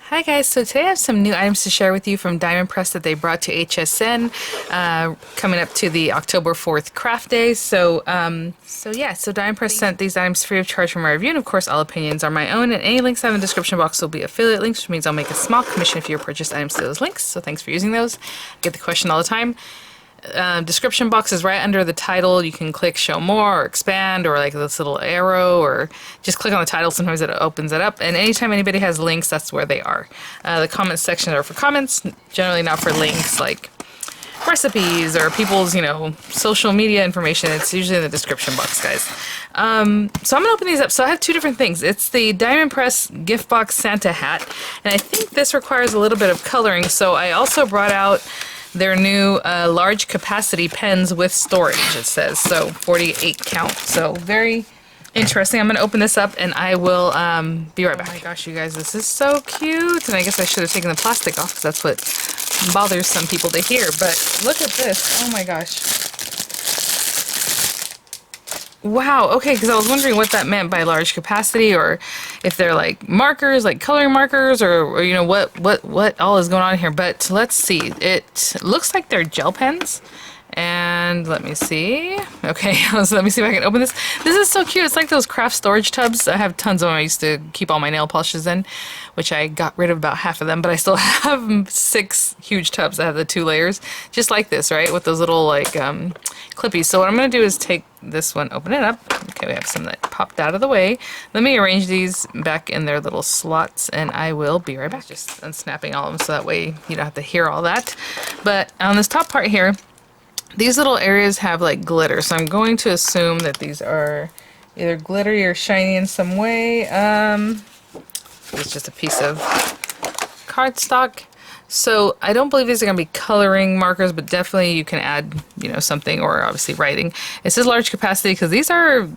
Hi guys, so today I have some new items to share with you from Diamond Press that they brought to HSN, coming up to the October 4th craft day. So Diamond Press sent these items free of charge for my review, and of course all opinions are my own, and any links I have in the description box will be affiliate links, which means I'll make a small commission if you purchase items to those links, so thanks for using those. I get the question all the time. Description box is right under the title. You can click show more or expand or like this little arrow, or just click on the title. Sometimes it opens it up, and anytime anybody has links, that's where they are. The comments section are for comments, generally not for links like recipes or people's social media information. It's usually in the description box, guys. So I'm gonna open these up. So I have two different things. It's the Diamond Press gift box Santa hat, and I think this requires a little bit of coloring, so I also brought out their new large capacity pens with storage, it says. So 48 count. So very interesting. I'm going to open this up and I will be right back. Oh my gosh, you guys, this is so cute. And I guess I should have taken the plastic off because that's what bothers some people to hear. But look at this. Oh my gosh. Wow, okay, because I was wondering what that meant by large capacity, or if they're like markers, like coloring markers, or what all is going on here. But let's see. It looks like they're gel pens. And let me see. Okay, so let me see if I can open this. This is so cute. It's like those craft storage tubs. I have tons of them. I used to keep all my nail polishes in, which I got rid of about half of them, but I still have 6 huge tubs. I have the 2 layers, just like this, right? With those little like clippies. So what I'm going to do is take this one, open it up. Okay, we have some that popped out of the way. Let me arrange these back in their little slots, and I will be right back. Just unsnapping all of them so that way you don't have to hear all that. But on this top part here, these little areas have like glitter, so I'm going to assume that these are either glittery or shiny in some way. It's just a piece of cardstock. So I don't believe these are going to be coloring markers, but definitely you can add, something, or obviously writing. It says large capacity because these are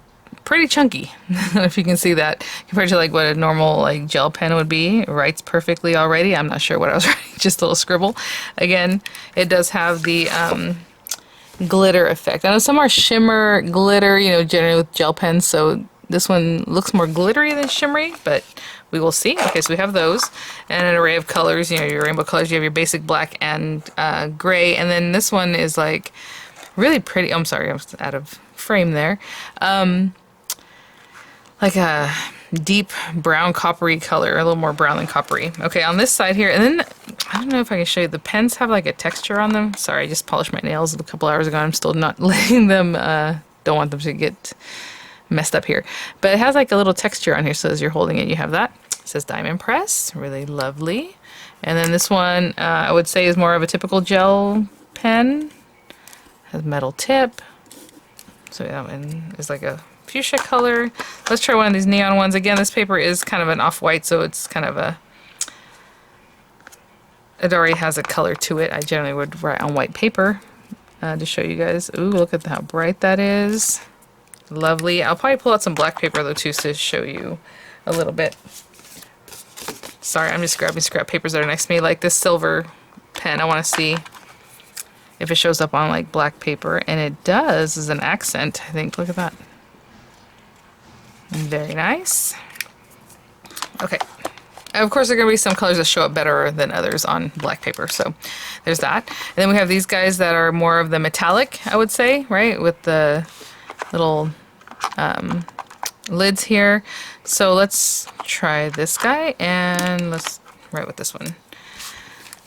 pretty chunky, if you can see that, compared to like what a normal like gel pen would be. It writes perfectly already. I'm not sure what I was writing, just a little scribble. Again, it does have the glitter effect. I know some are shimmer glitter, generally with gel pens, so this one looks more glittery than shimmery, but we will see. Okay, so we have those, and an array of colors, your rainbow colors. You have your basic black and gray, and then this one is like really pretty. Oh, I'm sorry, I was out of frame there. Like a deep brown coppery color, a little more brown than coppery. Okay, on this side here, and then I don't know if I can show you, the pens have like a texture on them. Sorry, I just polished my nails a couple hours ago. I'm still not letting them, don't want them to get messed up here. But it has like a little texture on here, so as you're holding it, you have that. It says Diamond Press, really lovely. And then this one, I would say is more of a typical gel pen. Has metal tip. So that one is like a fuchsia color. Let's try one of these neon ones. Again, this paper is kind of an off-white, so it's kind of it already has a color to it. I generally would write on white paper to show you guys. Ooh, look at how bright that is. Lovely. I'll probably pull out some black paper though too to show you a little bit. Sorry, I'm just grabbing scrap papers that are next to me, like this silver pen. I want to see if it shows up on like black paper, and it does as an accent, I think. Look at that. Very nice. Okay. Of course, there are going to be some colors that show up better than others on black paper, so there's that. And then we have these guys that are more of the metallic, I would say, right, with the little lids here. So let's try this guy, and let's write with this one.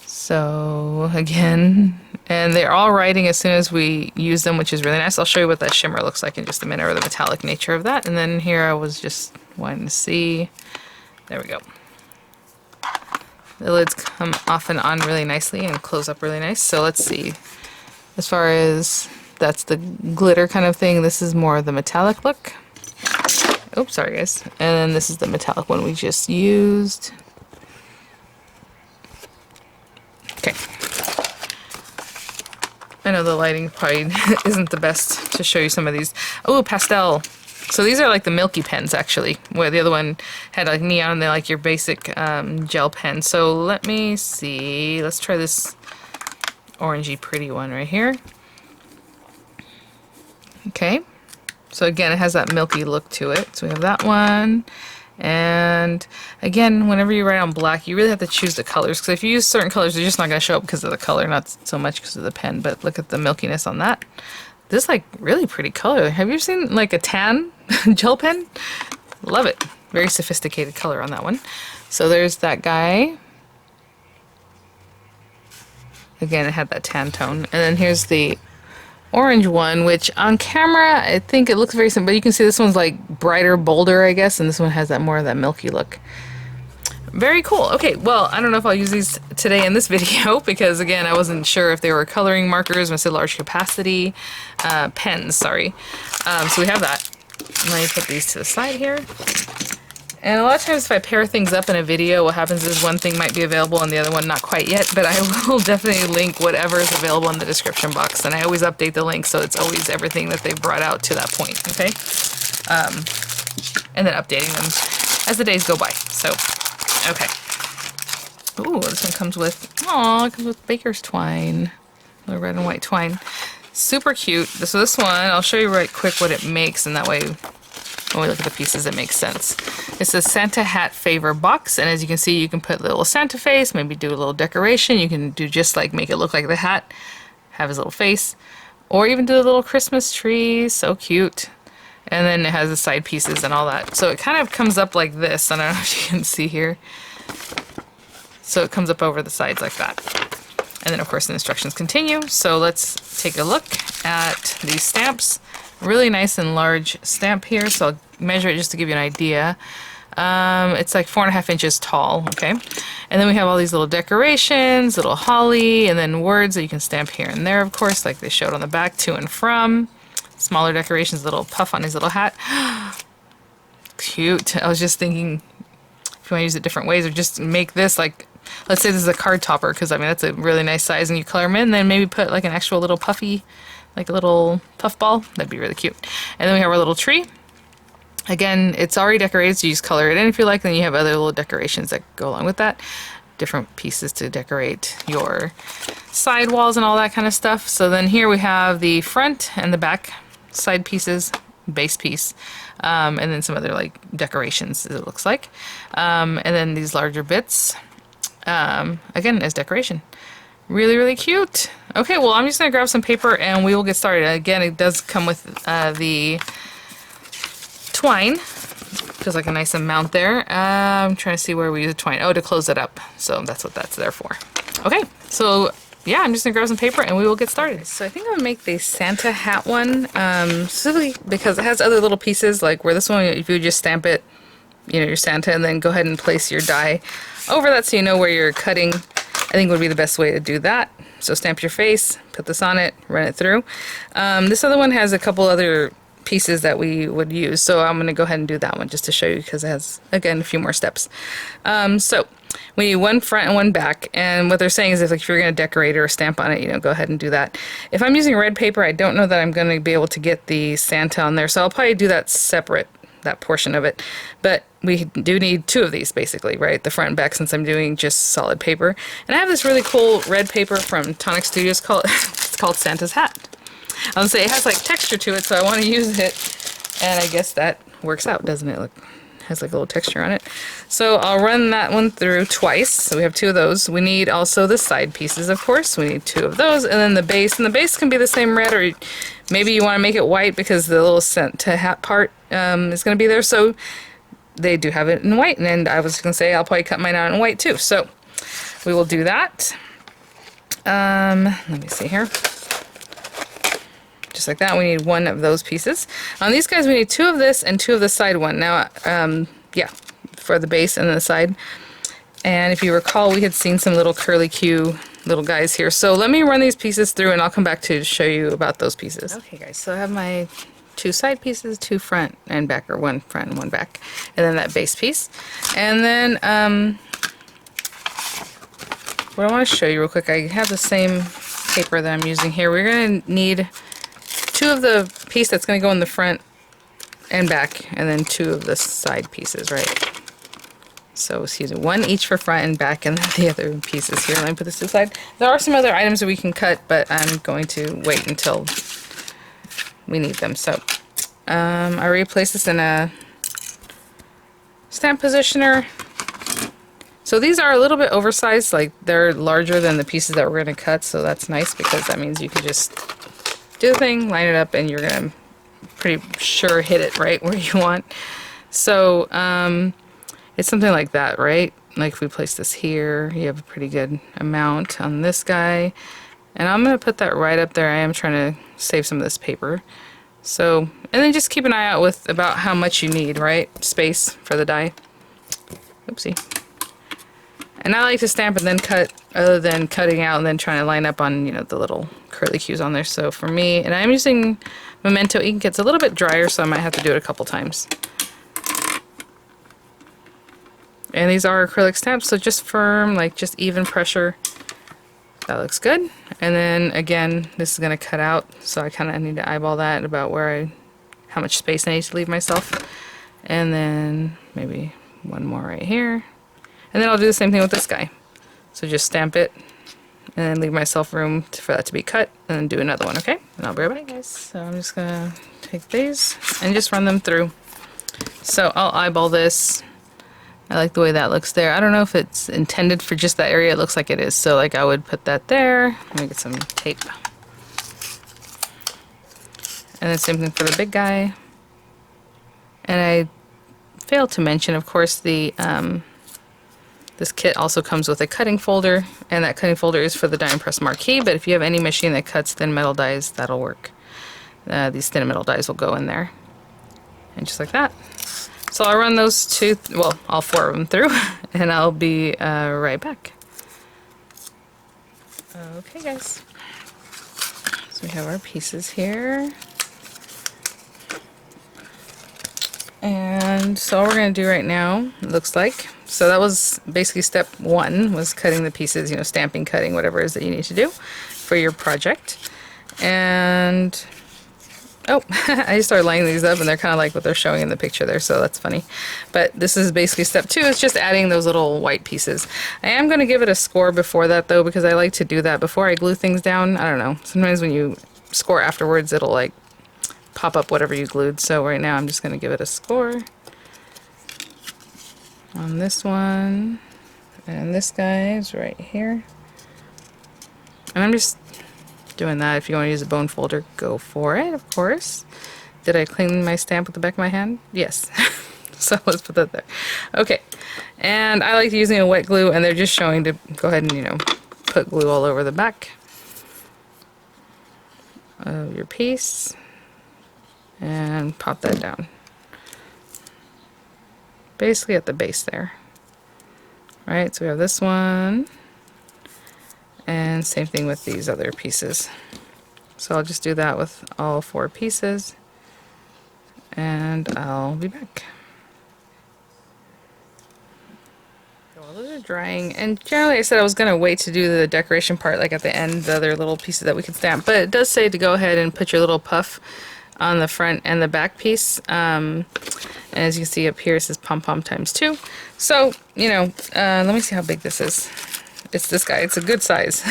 So again, and they're all writing as soon as we use them, which is really nice. I'll show you what that shimmer looks like in just a minute, or the metallic nature of that. And then here I was just wanting to see. There we go. The lids come off and on really nicely and close up really nice. So let's see. As far as that's the glitter kind of thing, this is more of the metallic look. Oops, sorry guys. And then this is the metallic one we just used. Okay. I know the lighting probably isn't the best to show you some of these. Oh, pastel. So these are like the milky pens, actually, where the other one had like neon and they're like your basic gel pen. So let me see. Let's try this orangey pretty one right here. Okay. So again, it has that milky look to it. So we have that one. And again, whenever you write on black, you really have to choose the colors, because if you use certain colors, they're just not going to show up because of the color, not so much because of the pen. But look at the milkiness on that. This is like really pretty color. Have you ever seen like a tan gel pen? Love it. Very sophisticated color on that one. So there's that guy. Again, it had that tan tone. And then here's the orange one, which on camera, I think it looks very similar, but you can see this one's like brighter, bolder, I guess, and this one has that more of that milky look. Very cool. Okay, well, I don't know if I'll use these today in this video because, again, I wasn't sure if they were coloring markers when I said large capacity pens, sorry. So we have that. Let me put these to the side here. And a lot of times if I pair things up in a video, what happens is one thing might be available and the other one not quite yet, but I will definitely link whatever is available in the description box, and I always update the link so it's always everything that they've brought out to that point, okay? And then updating them as the days go by, so, okay. Ooh, this one comes with, aw, it comes with baker's twine, the red and white twine. Super cute. So this one, I'll show you right quick what it makes, and that way when we look at the pieces, it makes sense. It's a Santa hat favor box, and as you can see, you can put a little Santa face, maybe do a little decoration. You can do just like make it look like the hat, have his little face, or even do a little Christmas tree. So cute. And then it has the side pieces and all that. So it kind of comes up like this. I don't know if you can see here. So it comes up over the sides like that. And then of course the instructions continue. So let's take a look at these stamps. Really nice and large stamp here, so I'll measure it just to give you an idea. It's like 4.5 inches tall, okay? And then we have all these little decorations, little holly, and then words that you can stamp here and there, of course, like they showed on the back, to and from. Smaller decorations, little puff on his little hat. Cute. I was just thinking if you want to use it different ways, or just make this like, let's say this is a card topper, because I mean that's a really nice size, and you color them in, and then maybe put like an actual little puffy, like a little puff ball. That'd be really cute. And then we have our little tree. Again, it's already decorated, so you just color it in if you like. Then you have other little decorations that go along with that. Different pieces to decorate your side walls and all that kind of stuff. So then here we have the front and the back side pieces, base piece, and then some other like decorations, as it looks like. And then these larger bits, again, as decoration. Really, really cute. Okay, well, I'm just going to grab some paper and we will get started. Again, it does come with the twine. Feels like a nice amount there. I'm trying to see where we use the twine. Oh, to close it up. So that's what that's there for. Okay, so yeah, I'm just going to grab some paper and we will get started. So I think I'm going to make the Santa hat one, specifically because it has other little pieces, like where this one, if you just stamp it, you know, your Santa, and then go ahead and place your die over that so you know where you're cutting, I think would be the best way to do that. So stamp your face, put this on it, run it through. This other one has a couple other pieces that we would use, so I'm going to go ahead and do that one just to show you, because it has, again, a few more steps. So we need one front and one back, and what they're saying is if you're going to decorate or stamp on it, you know, go ahead and do that. If I'm using red paper, I don't know that I'm going to be able to get the Santa on there, so I'll probably do that separate, that portion of it. But we do need two of these, basically, right? The front and back, since I'm doing just solid paper. And I have this really cool red paper from Tonic Studios called it's called Santa's Hat. I was gonna say it has like texture to it, so I want to use it, and I guess that works out, doesn't it? Look, it has like a little texture on it. So I'll run that one through twice. So we have two of those. We need also the side pieces, of course. We need two of those, and then the base. And the base can be the same red, or maybe you want to make it white because the little Santa hat part is going to be there. So they do have it in white, and I was going to say I'll probably cut mine out in white too. So we will do that. Let me see here. Just like that, we need one of those pieces. On these guys, we need two of this and two of the side one. Now, yeah, for the base and the side. And if you recall, we had seen some little curly Q little guys here. So let me run these pieces through, and I'll come back to show you about those pieces. Okay, guys, so I have my two side pieces, two front and back, or one front and one back, and then that base piece. And then what I want to show you real quick, I have the same paper that I'm using here. We're going to need two of the piece that's going to go in the front and back, and then two of the side pieces, right? So excuse me, one each for front and back, and then the other pieces here. Let me put this to the side. There are some other items that we can cut, but I'm going to wait until we need them. So I already placed this in a stamp positioner. So these are a little bit oversized, like they're larger than the pieces that we're going to cut, so that's nice because that means you can just do the thing, line it up, and you're going to pretty sure hit it right where you want. So it's something like that, right? Like if we place this here, you have a pretty good amount on this guy. And I'm going to put that right up there. I am trying to save some of this paper. So, and then just keep an eye out with about how much you need, right? Space for the die. Oopsie. And I like to stamp and then cut, other than cutting out and then trying to line up on, you know, the little curly cues on there. So for me, and I'm using Memento ink, it's a little bit drier, so I might have to do it a couple times. And these are acrylic stamps, so just firm, like just even pressure. That looks good. And then again, this is going to cut out, so I kind of need to eyeball that about how much space I need to leave myself. And then maybe one more right here. And then I'll do the same thing with this guy. So just stamp it and then leave myself room for that to be cut, and then do another one, okay? And I'll be right back, guys. So I'm just gonna take these and just run them through. So I'll eyeball this. I like the way that looks there. I don't know if it's intended for just that area. It looks like it is. So like I would put that there. Let me get some tape. And then same thing for the big guy. And I failed to mention, of course, the this kit also comes with a cutting folder, and that cutting folder is for the die and press marquee, but if you have any machine that cuts thin metal dies, that'll work. These thin metal dies will go in there. And just like that. So I'll run those all four of them through, and I'll be right back. Okay, guys. So we have our pieces here. And so all we're going to do right now, it looks like, so that was basically step one, was cutting the pieces, you know, stamping, cutting, whatever it is that you need to do for your project. And, oh, I just started lining these up, and they're kind of like what they're showing in the picture there, so that's funny. But this is basically step two, it's just adding those little white pieces. I am going to give it a score before that, though, because I like to do that before I glue things down. I don't know, sometimes when you score afterwards, it'll like pop up whatever you glued. So right now I'm just going to give it a score on this one, and this guy is right here, and I'm just doing that. If you want to use a bone folder, go for it, of course. Did I clean my stamp with the back of my hand? Yes. So let's put that there. Okay, and I like using a wet glue, and they're just showing to go ahead and, you know, put glue all over the back of your piece and pop that down. Basically at the base there. Right, so we have this one, and same thing with these other pieces. So I'll just do that with all four pieces, and I'll be back. While those are drying, and generally I said I was going to wait to do the decoration part like at the end, the other little pieces that we can stamp, but it does say to go ahead and put your little puff on the front and the back piece. And as you can see up here, it says pom-pom times 2. So, you know, let me see how big this is. It's this guy. It's a good size.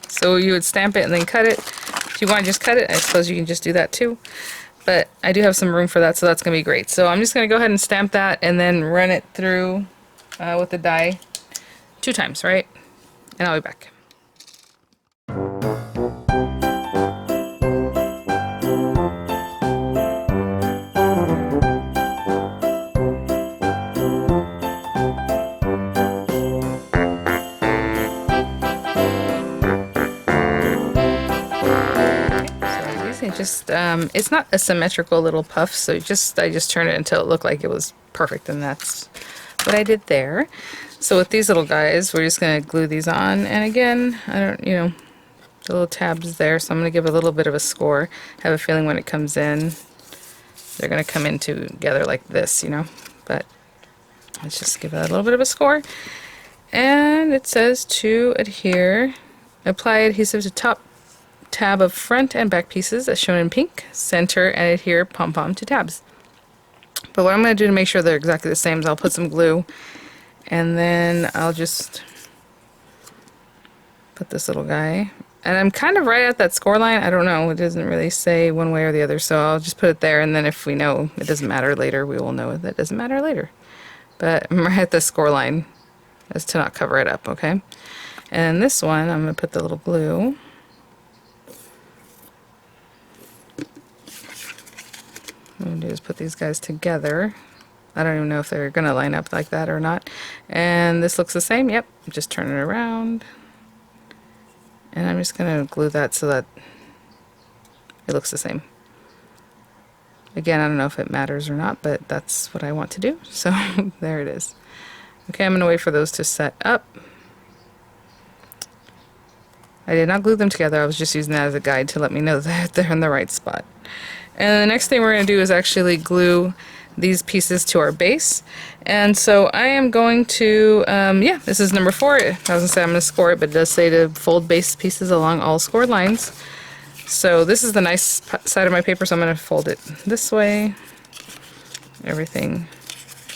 So you would stamp it and then cut it. If you want to just cut it, I suppose you can just do that too. But I do have some room for that, so that's going to be great. So I'm just going to go ahead and stamp that and then run it through with the die 2 times, right? And I'll be back. Just it's not a symmetrical little puff, so I just turned it until it looked like it was perfect, and that's what I did there. So with these little guys, we're just going to glue these on, and again, I don't, you know, the little tabs there, so I'm going to give a little bit of a score. I have a feeling when it comes in, they're going to come in together like this, you know, but let's just give it a little bit of a score. And it says to adhere, apply adhesive to top tab of front and back pieces as shown in pink, center and adhere pom-pom to tabs. But what I'm going to do to make sure they're exactly the same is I'll put some glue, and then I'll just put this little guy, and I'm kind of right at that score line. I don't know, it doesn't really say one way or the other, so I'll just put it there, and then if we know it doesn't matter later, we will know that it doesn't matter later. but I'm right at the score line as to not cover it up, okay? And this one, I'm going to put the little glue. What I'm going to do is put these guys together. I don't even know if they're going to line up like that or not. And this looks the same. Yep, just turn it around. And I'm just going to glue that so that it looks the same. Again, I don't know if it matters or not, but that's what I want to do. So there it is. Okay, I'm going to wait for those to set up. I did not glue them together. I was just using that as a guide to let me know that they're in the right spot. And the next thing we're going to do is actually glue these pieces to our base. And so I am going to, yeah, this is number 4. I was going to say I'm going to score it, but it does say to fold base pieces along all scored lines. So this is the nice side of my paper, so I'm going to fold it this way. Everything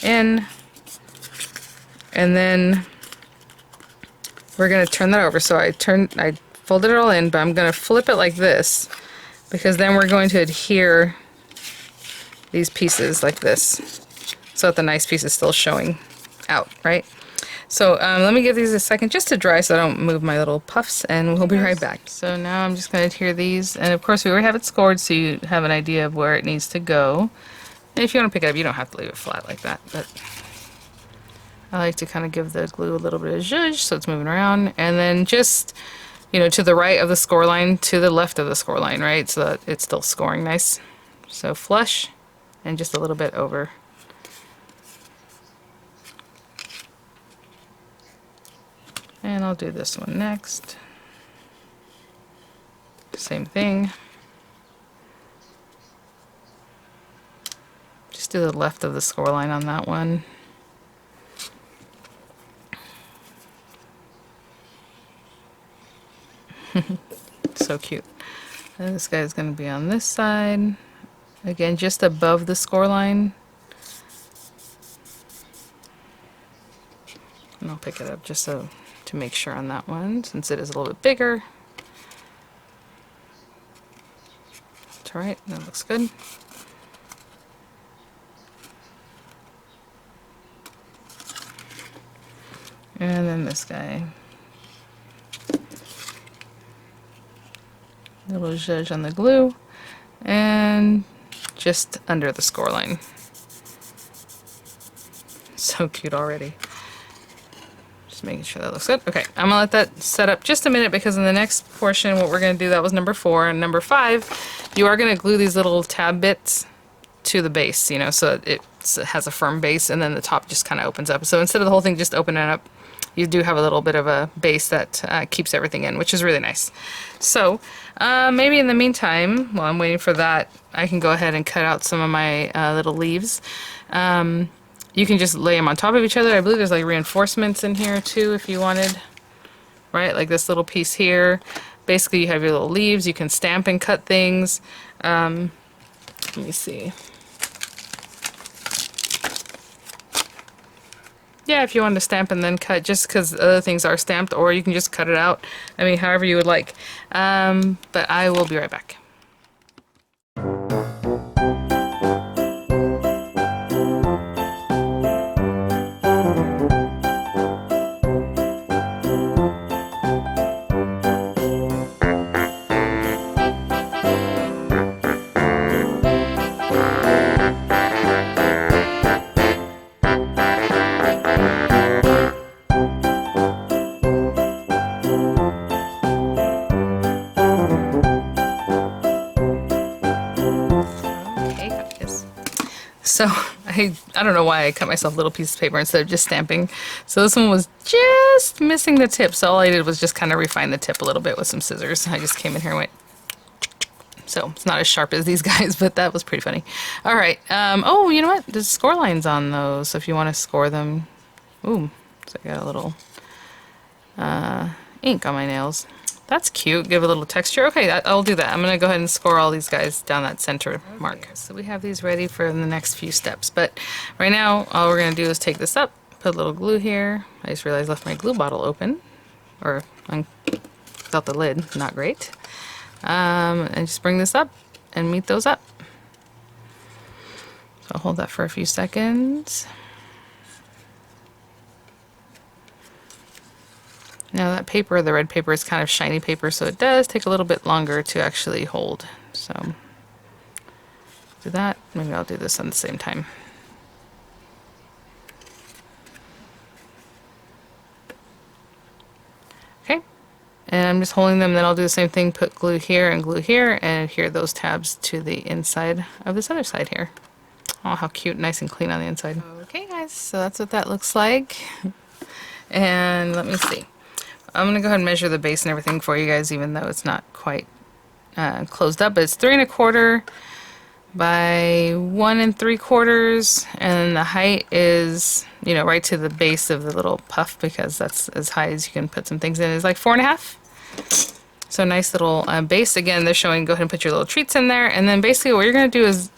in. And then we're going to turn that over. So I folded it all in, but I'm going to flip it like this, because then we're going to adhere these pieces like this, so that the nice piece is still showing out, right? So let me give these a second just to dry so I don't move my little puffs, and we'll be right back. So now I'm just going to adhere these, and of course we already have it scored so you have an idea of where it needs to go. And if you want to pick it up, you don't have to leave it flat like that, but I like to kind of give the glue a little bit of zhuzh so it's moving around, and then just, you know, to the right of the score line, to the left of the score line, right? So that it's still scoring nice. So flush, and just a little bit over. And I'll do this one next. Same thing. Just do the left of the score line on that one. So cute. And this guy's going to be on this side. Again, just above the score line. And I'll pick it up just so to make sure on that one, since it is a little bit bigger. That's alright, that looks good. And then this guy. A little zhuzh on the glue, and just under the score line. So cute already. Just making sure that looks good. Okay, I'm gonna let that set up just a minute, because in the next portion what we're gonna do, that was number 4, and number 5, you are gonna glue these little tab bits to the base, you know, so it has a firm base, and then the top just kind of opens up. So instead of the whole thing just opening up, you do have a little bit of a base that keeps everything in, which is really nice. So maybe in the meantime, while I'm waiting for that, I can go ahead and cut out some of my little leaves. You can just lay them on top of each other. I believe there's like reinforcements in here too if you wanted, right? Like this little piece here. Basically you have your little leaves. You can stamp and cut things. Let me see. Yeah, if you wanted to stamp and then cut, just because other things are stamped, or you can just cut it out. I mean, however you would like. But I will be right back. So I don't know why I cut myself a little piece of paper instead of just stamping. So this one was just missing the tip. So all I did was just kind of refine the tip a little bit with some scissors. I just came in here and went. So it's not as sharp as these guys, but that was pretty funny. All right. Oh, you know what? There's score lines on those. So if you want to score them. Ooh, so I got a little ink on my nails. That's cute. Give a little texture. Okay, I'll do that. I'm going to go ahead and score all these guys down that center mark. So we have these ready for the next few steps. But right now, all we're going to do is take this up, put a little glue here. I just realized I left my glue bottle open. Or without the lid. Not great. And just bring this up and meet those up. So I'll hold that for a few seconds. Now that paper, the red paper, is kind of shiny paper, so it does take a little bit longer to actually hold. So do that. Maybe I'll do this on the same time. Okay. And I'm just holding them, then I'll do the same thing, put glue here and adhere those tabs to the inside of this other side here. Oh, how cute, nice and clean on the inside. Okay guys, so that's what that looks like. And let me see. I'm gonna go ahead and measure the base and everything for you guys, even though it's not quite closed up, but it's 3 1/4 by 1 3/4, and the height is, you know, right to the base of the little puff, because that's as high as you can put some things in. It's like 4 1/2. So nice little base. Again, they're showing go ahead and put your little treats in there, and then basically what you're gonna do is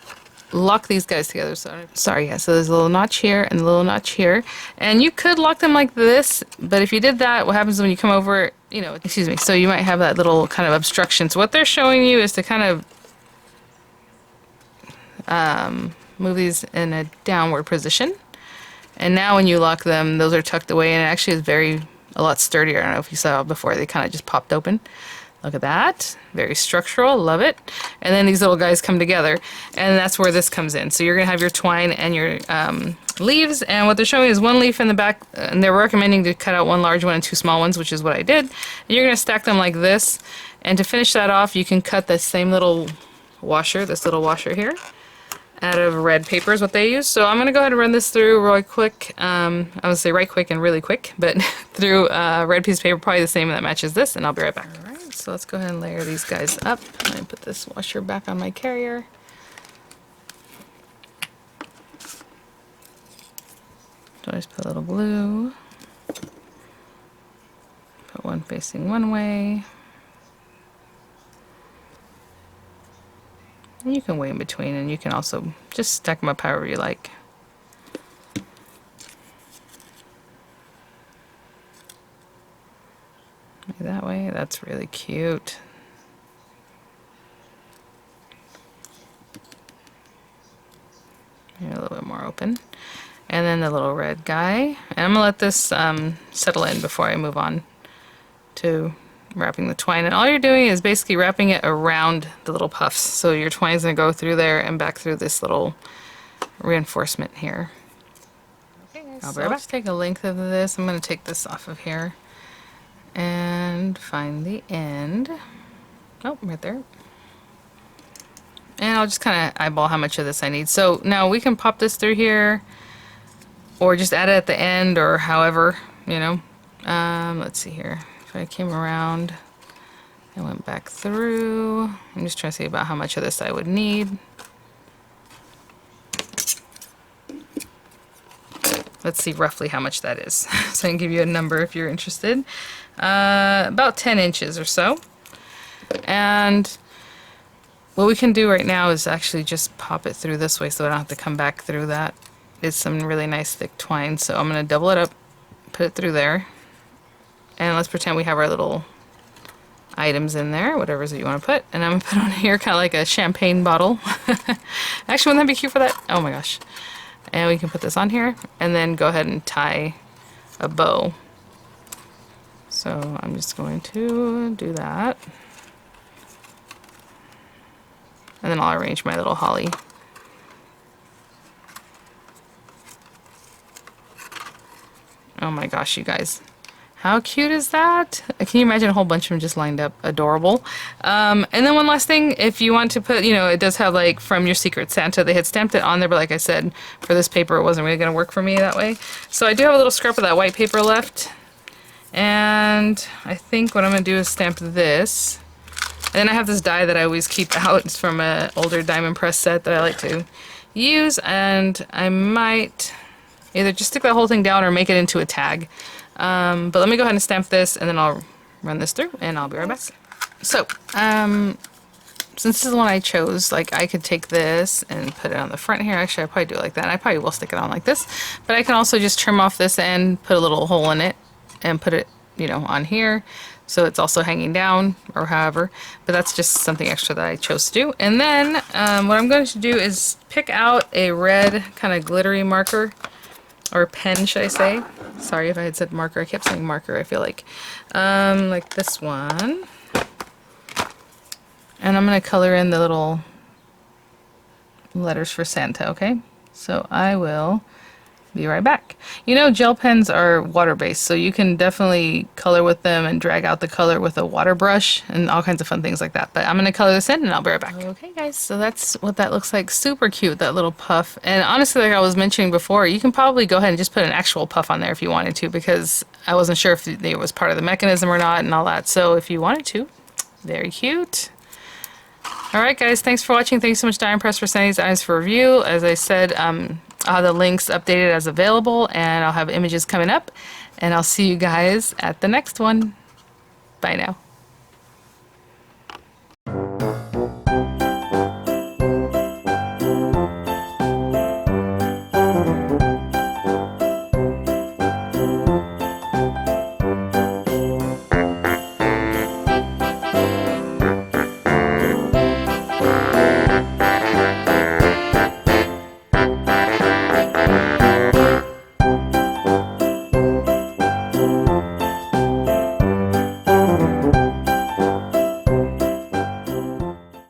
lock these guys together. So sorry, yeah, so there's a little notch here and a little notch here, and you could lock them like this, but if you did that, what happens when you come over, you know, excuse me, so you might have that little kind of obstruction. So what they're showing you is to kind of move these in a downward position, and now when you lock them, those are tucked away, and it actually is a lot sturdier. I don't know if you saw before, they kind of just popped open. Look at that. Very structural. Love it. And then these little guys come together, and that's where this comes in. So you're going to have your twine and your leaves, and what they're showing is 1 leaf in the back, and they're recommending to cut out 1 large one and 2 small ones, which is what I did. And you're going to stack them like this, and to finish that off, you can cut the same little washer, this little washer here, out of red paper is what they use. So I'm going to go ahead and run this through really quick. I would say right quick and really quick, but through a red piece of paper, probably the same that matches this, and I'll be right back. All right. So let's go ahead and layer these guys up. Let me put this washer back on my carrier. So I just put a little glue. Put one facing one way. And you can weigh in between, and you can also just stack them up however you like. That way, that's really cute. Maybe a little bit more open. And then the little red guy. And I'm going to let this settle in before I move on to wrapping the twine. And all you're doing is basically wrapping it around the little puffs. So your twine's going to go through there and back through this little reinforcement here. Okay, guys, so I'll just take a length of this. I'm going to take this off of here and find the end. Oh, right there. And I'll just kind of eyeball how much of this I need. So now we can pop this through here, or just add it at the end, or however, you know. Let's see here. If I came around and went back through, I'm just trying to see about how much of this I would need. Let's see roughly how much that is. So I can give you a number if you're interested. About 10 inches or so. And what we can do right now is actually just pop it through this way so I don't have to come back through that. It's some really nice thick twine. So I'm going to double it up, put it through there. And let's pretend we have our little items in there, whatever it is that you want to put. And I'm going to put on here kind of like a champagne bottle. Actually, wouldn't that be cute for that? Oh my gosh. And we can put this on here and then go ahead and tie a bow. So I'm just going to do that. And then I'll arrange my little holly. Oh my gosh, you guys. How cute is that? Can you imagine a whole bunch of them just lined up? Adorable. And then one last thing, if you want to put, you know, it does have like from your Secret Santa. They had stamped it on there, but like I said, for this paper, it wasn't really going to work for me that way. So I do have a little scrap of that white paper left. And I think what I'm going to do is stamp this. And then I have this die that I always keep out. It's from an older diamond press set that I like to use. And I might either just stick that whole thing down or make it into a tag. But let me go ahead and stamp this, and then I'll run this through, and I'll be right back. So, since this is the one I chose, like, I could take this and put it on the front here. Actually, I'd probably do it like that. I probably will stick it on like this. But I can also just trim off this end, put a little hole in it, and put it, you know, on here. So it's also hanging down, or however. But that's just something extra that I chose to do. And then, what I'm going to do is pick out a red kind of glittery marker. or pen, should I say. Sorry if I had said marker. I kept saying marker, I feel like this one. And I'm going to color in the little letters for Santa, okay? So I will be right back. You know, gel pens are water-based, so you can definitely color with them and drag out the color with a water brush and all kinds of fun things like that. But I'm going to color this in and I'll be right back. Okay guys, so that's what that looks like. Super cute, that little puff. And honestly, like I was mentioning before, you can probably go ahead and just put an actual puff on there if you wanted to, because I wasn't sure if it was part of the mechanism or not and all that. So if you wanted to, very cute. Alright guys, thanks for watching. Thanks so much Die Press for sending these items for review. As I said, I'll have the links updated as available, and I'll have images coming up, and I'll see you guys at the next one. Bye now.